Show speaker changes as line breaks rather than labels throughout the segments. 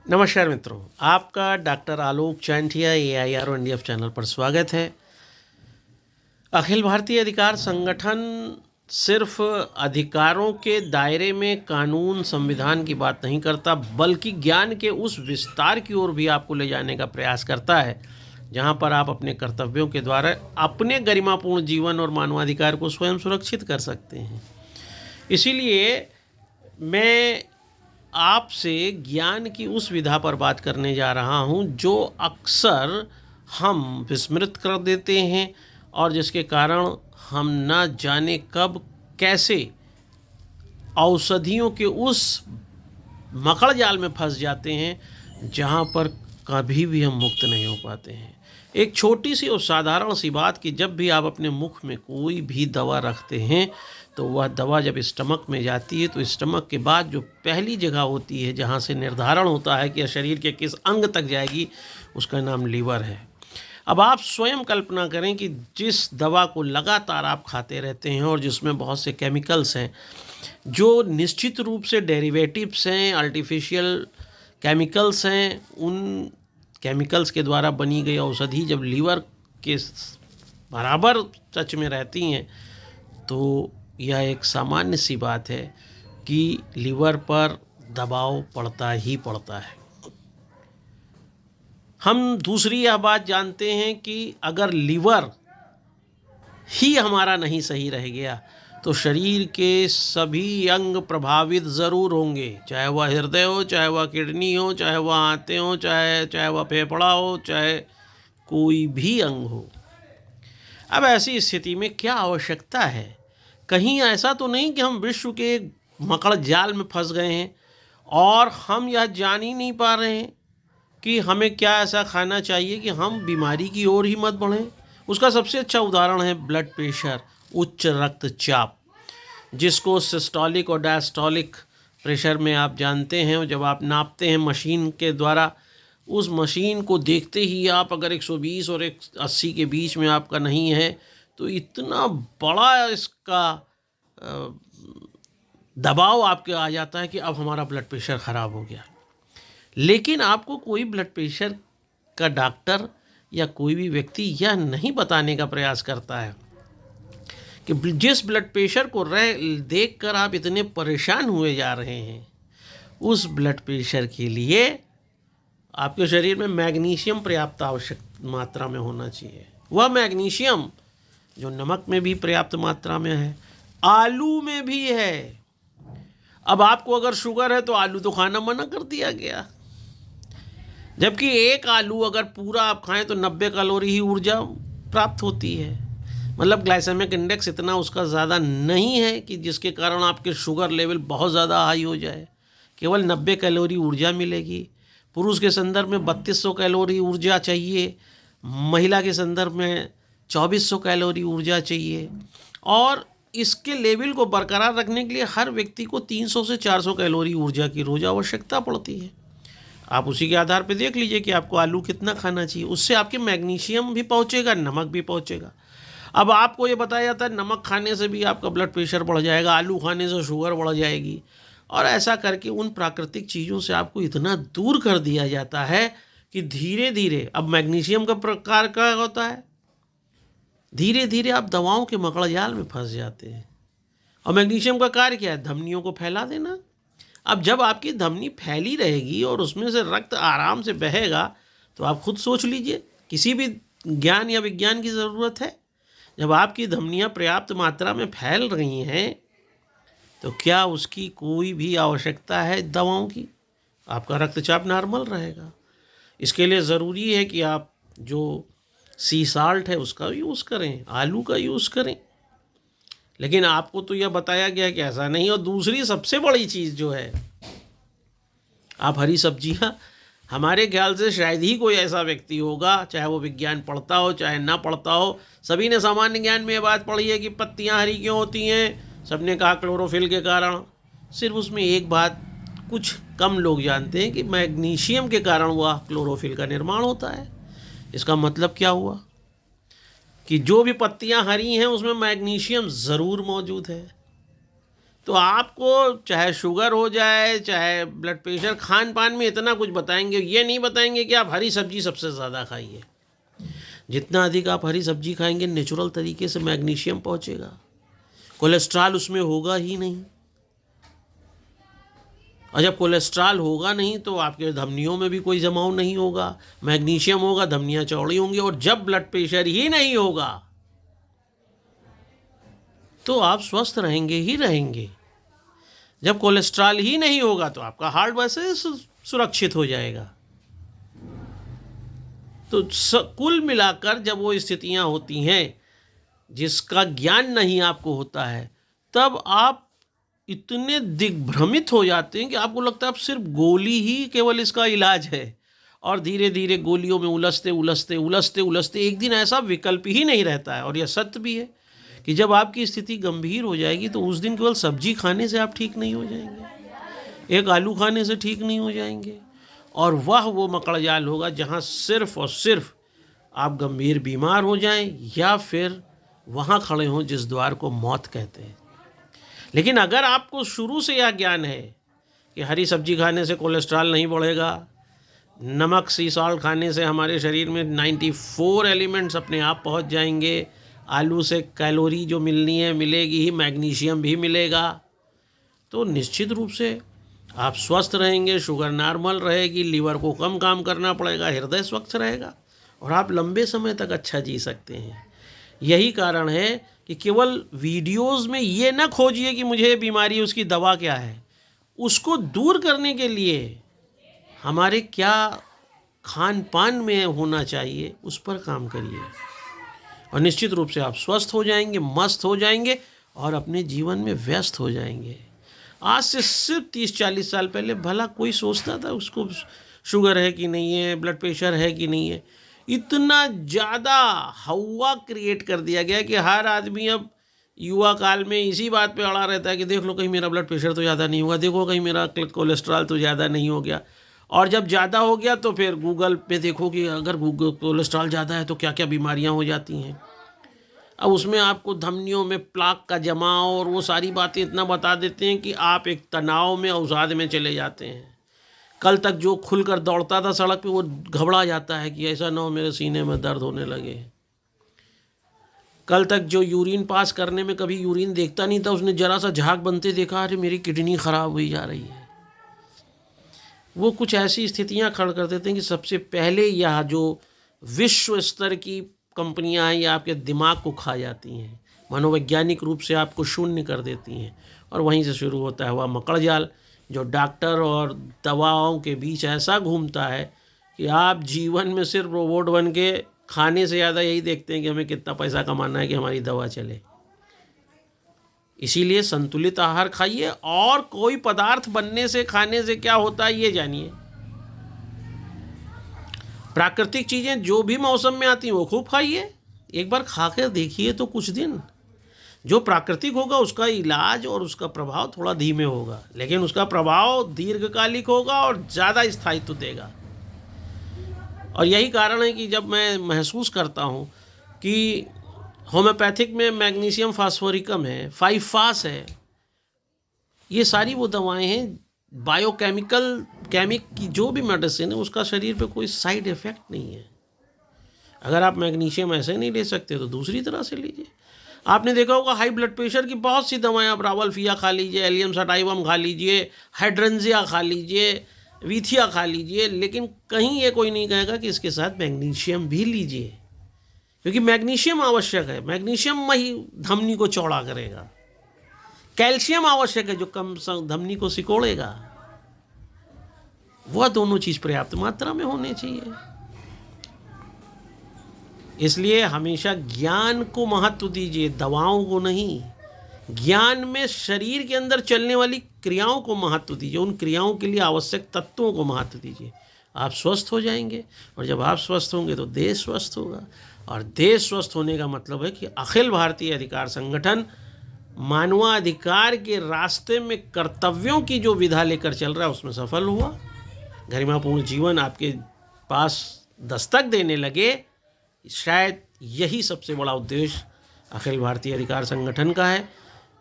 नमस्कार मित्रों, आपका डॉक्टर आलोक चांठिया AIR और NDF चैनल पर स्वागत है। अखिल भारतीय अधिकार संगठन सिर्फ अधिकारों के दायरे में कानून संविधान की बात नहीं करता, बल्कि ज्ञान के उस विस्तार की ओर भी आपको ले जाने का प्रयास करता है, जहां पर आप अपने कर्तव्यों के द्वारा अपने गरिमापूर्ण जीवन और मानवाधिकार को स्वयं सुरक्षित कर सकते हैं। इसीलिए मैं आपसे ज्ञान की उस विधा पर बात करने जा रहा हूं जो अक्सर हम विस्मृत कर देते हैं और जिसके कारण हम ना जाने कब कैसे औषधियों के उस मकड़ जाल में फंस जाते हैं जहां पर कभी भी हम मुक्त नहीं हो पाते हैं। एक छोटी सी और साधारण सी बात कि जब भी आप अपने मुख में कोई भी दवा रखते हैं तो वह दवा जब स्टमक में जाती है तो स्टमक के बाद जो पहली जगह होती है जहाँ से निर्धारण होता है कि शरीर के किस अंग तक जाएगी, उसका नाम लीवर है। अब आप स्वयं कल्पना करें कि जिस दवा को लगातार आप खाते रहते हैं और जिसमें बहुत से केमिकल्स हैं जो निश्चित रूप से डेरिवेटिव्स हैं, आर्टिफिशियल केमिकल्स हैं, उन केमिकल्स के द्वारा बनी गई औषधि जब लीवर के बराबर टच में रहती हैं तो यह एक सामान्य सी बात है कि लीवर पर दबाव पड़ता ही पड़ता है। हम दूसरी यह बात जानते हैं कि अगर लीवर ही हमारा नहीं सही रह गया तो शरीर के सभी अंग प्रभावित ज़रूर होंगे, चाहे वह हृदय हो, चाहे वह किडनी हो, चाहे वह आंतें हो, चाहे वह फेफड़ा हो, चाहे कोई भी अंग हो। अब ऐसी स्थिति में क्या आवश्यकता है? कहीं ऐसा तो नहीं कि हम विश्व के एक मकड़ जाल में फंस गए हैं और हम यह जान ही नहीं पा रहे हैं कि हमें क्या ऐसा खाना चाहिए कि हम बीमारी की ओर ही मत बढ़ें। उसका सबसे अच्छा उदाहरण है ब्लड प्रेशर, उच्च रक्तचाप, जिसको सिस्टोलिक और डायस्टोलिक प्रेशर में आप जानते हैं। जब आप नापते हैं मशीन के द्वारा, उस मशीन को देखते ही आप अगर 120 और 180 के बीच में आपका नहीं है तो इतना बड़ा इसका दबाव आपके आ जाता है कि अब हमारा ब्लड प्रेशर ख़राब हो गया। लेकिन आपको कोई ब्लड प्रेशर का डॉक्टर या कोई भी व्यक्ति यह नहीं बताने का प्रयास करता है कि जिस ब्लड प्रेशर को देख कर आप इतने परेशान हुए जा रहे हैं, उस ब्लड प्रेशर के लिए आपके शरीर में मैग्नीशियम पर्याप्त आवश्यक मात्रा में होना चाहिए। वह मैग्नीशियम जो नमक में भी पर्याप्त मात्रा में है, आलू में भी है। अब आपको अगर शुगर है तो आलू तो खाना मना कर दिया गया, जबकि एक आलू अगर पूरा आप खाएं तो 90 कैलोरी ही ऊर्जा प्राप्त होती है। मतलब ग्लाइसेमिक इंडेक्स इतना उसका ज़्यादा नहीं है कि जिसके कारण आपके शुगर लेवल बहुत ज़्यादा हाई हो जाए। केवल 90 कैलोरी ऊर्जा मिलेगी। पुरुष के संदर्भ में 3200 कैलोरी ऊर्जा चाहिए, महिला के संदर्भ में 2400 कैलोरी ऊर्जा चाहिए, और इसके लेवल को बरकरार रखने के लिए हर व्यक्ति को 300 से 400 कैलोरी ऊर्जा की रोज़ आवश्यकता पड़ती है। आप उसी के आधार पर देख लीजिए कि आपको आलू कितना खाना चाहिए। उससे आपके मैग्नीशियम भी पहुँचेगा, नमक भी पहुँचेगा। अब आपको ये बताया जाता है नमक खाने से भी आपका ब्लड प्रेशर बढ़ जाएगा, आलू खाने से शुगर बढ़ जाएगी, और ऐसा करके उन प्राकृतिक चीज़ों से आपको इतना दूर कर दिया जाता है कि धीरे धीरे, अब मैग्नीशियम का प्रकार क्या होता है, धीरे धीरे आप दवाओं के मकड़ जाल में फंस जाते हैं। और मैग्नीशियम का कार्य क्या है? धमनियों को फैला देना। अब जब आपकी धमनी फैली रहेगी और उसमें से रक्त आराम से बहेगा तो आप खुद सोच लीजिए, किसी भी ज्ञान या विज्ञान की ज़रूरत है? जब आपकी धमनियाँ पर्याप्त मात्रा में फैल रही हैं तो क्या उसकी कोई भी आवश्यकता है दवाओं की? आपका रक्तचाप नॉर्मल रहेगा। इसके लिए ज़रूरी है कि आप जो सी साल्ट है उसका यूज़ करें, आलू का यूज़ करें। लेकिन आपको तो यह बताया गया कि ऐसा नहीं। और दूसरी सबसे बड़ी चीज़ जो है, आप हरी सब्जियाँ, हमारे ख्याल से शायद ही कोई ऐसा व्यक्ति होगा, चाहे वो विज्ञान पढ़ता हो चाहे ना पढ़ता हो, सभी ने सामान्य ज्ञान में ये बात पढ़ी है कि पत्तियाँ हरी क्यों होती हैं। सबने कहा क्लोरोफिल के कारण। सिर्फ उसमें एक बात कुछ कम लोग जानते हैं कि मैग्नीशियम के कारण वह क्लोरोफिल का निर्माण होता है। इसका मतलब क्या हुआ कि जो भी पत्तियां हरी हैं उसमें मैग्नीशियम ज़रूर मौजूद है। तो आपको चाहे शुगर हो जाए, चाहे ब्लड प्रेशर, खान पान में इतना कुछ बताएंगे, ये नहीं बताएंगे कि आप हरी सब्जी सबसे ज़्यादा खाइए। जितना अधिक आप हरी सब्जी खाएंगे, नेचुरल तरीके से मैग्नीशियम पहुंचेगा, कोलेस्ट्रॉल उसमें होगा ही नहीं। और जब कोलेस्ट्रॉल होगा नहीं तो आपके धमनियों में भी कोई जमाव नहीं होगा, मैग्नीशियम होगा, धमनियाँ चौड़ी होंगी। और जब ब्लड प्रेशर ही नहीं होगा तो आप स्वस्थ रहेंगे ही रहेंगे। जब कोलेस्ट्रॉल ही नहीं होगा तो आपका हार्ट वैसे सुरक्षित हो जाएगा। तो कुल मिलाकर जब वो स्थितियां होती हैं जिसका ज्ञान नहीं आपको होता है, तब आप इतने दिग्भ्रमित हो जाते हैं कि आपको लगता है आप सिर्फ गोली ही केवल इसका इलाज है। और धीरे धीरे गोलियों में उलझते उलझते उलझते उलझते एक दिन ऐसा विकल्प ही नहीं रहता है। और यह सत्य भी है कि जब आपकी स्थिति गंभीर हो जाएगी तो उस दिन केवल सब्जी खाने से आप ठीक नहीं हो जाएंगे, एक आलू खाने से ठीक नहीं हो जाएंगे, और वो मकड़जाल होगा जहाँ सिर्फ और सिर्फ आप गंभीर बीमार हो जाएं या फिर वहाँ खड़े हों जिस द्वार को मौत कहते हैं। लेकिन अगर आपको शुरू से यह ज्ञान है कि हरी सब्जी खाने से कोलेस्ट्रॉल नहीं बढ़ेगा, नमक सी सॉल्ट खाने से हमारे शरीर में 94 एलिमेंट्स अपने आप पहुंच जाएंगे, आलू से कैलोरी जो मिलनी है मिलेगी ही, मैग्नीशियम भी मिलेगा, तो निश्चित रूप से आप स्वस्थ रहेंगे, शुगर नॉर्मल रहेगी, लीवर को कम काम करना पड़ेगा, हृदय स्वच्छ रहेगा और आप लंबे समय तक अच्छा जी सकते हैं। यही कारण है कि केवल वीडियोस में ये ना खोजिए कि मुझे बीमारी, उसकी दवा क्या है। उसको दूर करने के लिए हमारे क्या खान पान में होना चाहिए उस पर काम करिए और निश्चित रूप से आप स्वस्थ हो जाएंगे, मस्त हो जाएंगे और अपने जीवन में व्यस्त हो जाएंगे। आज से सिर्फ 30-40 साल पहले भला कोई सोचता था उसको शुगर है कि नहीं है, ब्लड प्रेशर है कि नहीं है। इतना ज़्यादा हवा क्रिएट कर दिया गया कि हर आदमी अब युवा काल में इसी बात पे अड़ा रहता है कि देख लो कहीं मेरा ब्लड प्रेशर तो ज़्यादा नहीं होगा, देखो कहीं मेरा कोलेस्ट्रॉल तो ज़्यादा नहीं हो गया। और जब ज़्यादा हो गया तो फिर गूगल पे देखो कि अगर कोलेस्ट्रॉल ज़्यादा है तो क्या क्या बीमारियां हो जाती हैं। अब उसमें आपको धमनियों में प्लाक का जमाव और वो सारी बातें इतना बता देते हैं कि आप एक तनाव में, अवसाद में चले जाते हैं। कल तक जो खुलकर दौड़ता था सड़क पे वो घबरा जाता है कि ऐसा ना हो मेरे सीने में दर्द होने लगे। कल तक जो यूरिन पास करने में कभी यूरिन देखता नहीं था, उसने जरा सा झाग बनते देखा, अरे मेरी किडनी ख़राब हुई जा रही है। वो कुछ ऐसी स्थितियां खड़ कर देते हैं कि सबसे पहले यह जो विश्व स्तर की कंपनियां हैं ये आपके दिमाग को खा जाती हैं, मनोवैज्ञानिक रूप से आपको शून्य कर देती हैं। और वहीं से शुरू होता है वह मकड़जाल जो डॉक्टर और दवाओं के बीच ऐसा घूमता है कि आप जीवन में सिर्फ रोबोट बन के खाने से ज़्यादा यही देखते हैं कि हमें कितना पैसा कमाना है कि हमारी दवा चले। इसीलिए संतुलित आहार खाइए और कोई पदार्थ बनने से, खाने से क्या होता है ये जानिए। प्राकृतिक चीज़ें जो भी मौसम में आती हैं वो खूब खाइए, एक बार खा कर देखिए तो कुछ दिन। जो प्राकृतिक होगा उसका इलाज और उसका प्रभाव थोड़ा धीमे होगा, लेकिन उसका प्रभाव दीर्घकालिक होगा और ज़्यादा स्थायित्व देगा। और यही कारण है कि जब मैं महसूस करता हूँ कि होम्योपैथिक में मैग्नीशियम फास्फोरिकम है, 5-FAS है, ये सारी वो दवाएं हैं केमिक की जो भी मेडिसिन है उसका शरीर पे कोई साइड इफ़ेक्ट नहीं है। अगर आप मैग्नीशियम ऐसे नहीं ले सकते तो दूसरी तरह से लीजिए। आपने देखा होगा हाई ब्लड प्रेशर की बहुत सी दवाएं, आप रावल्फिया खा लीजिए, एलियम सटाइवम खा लीजिए, हाइड्रेंजिया खा लीजिए, वीथिया खा लीजिए, लेकिन कहीं ये कोई नहीं कहेगा कि इसके साथ मैग्नीशियम भी लीजिए, क्योंकि मैग्नीशियम आवश्यक है। मैग्नीशियम ही धमनी को चौड़ा करेगा। कैल्शियम आवश्यक है जो कम धमनी को सिकोड़ेगा। वह दोनों चीज़ पर्याप्त मात्रा में होने चाहिए। इसलिए हमेशा ज्ञान को महत्व दीजिए, दवाओं को नहीं। ज्ञान में शरीर के अंदर चलने वाली क्रियाओं को महत्व दीजिए, उन क्रियाओं के लिए आवश्यक तत्वों को महत्व दीजिए। आप स्वस्थ हो जाएंगे और जब आप स्वस्थ होंगे तो देश स्वस्थ होगा। और देश स्वस्थ होने का मतलब है कि अखिल भारतीय अधिकार संगठन मानवाधिकार के रास्ते में कर्तव्यों की जो विधा लेकर चल रहा है उसमें सफल हुआ। गरिमापूर्ण जीवन आपके पास दस्तक देने लगे। शायद यही सबसे बड़ा उद्देश्य अखिल भारतीय अधिकार संगठन का है।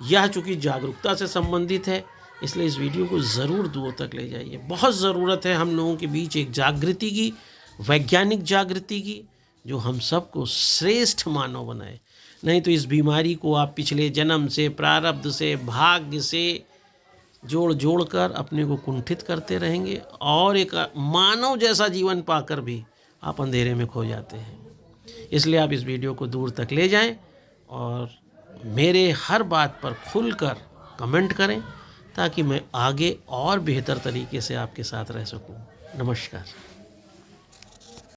यह चूँकि जागरूकता से संबंधित है, इसलिए इस वीडियो को ज़रूर दूर तक ले जाइए। बहुत ज़रूरत है हम लोगों के बीच एक जागृति की, वैज्ञानिक जागृति की, जो हम सबको श्रेष्ठ मानव बनाए। नहीं तो इस बीमारी को आप पिछले जन्म से, प्रारब्ध से, भाग्य से जोड़ जोड़ कर अपने को कुंठित करते रहेंगे और एक मानव जैसा जीवन पाकर भी आप अंधेरे में खो जाते हैं। इसलिए आप इस वीडियो को दूर तक ले जाएं और मेरे हर बात पर खुलकर कमेंट करें, ताकि मैं आगे और बेहतर तरीके से आपके साथ रह सकूं। नमस्कार।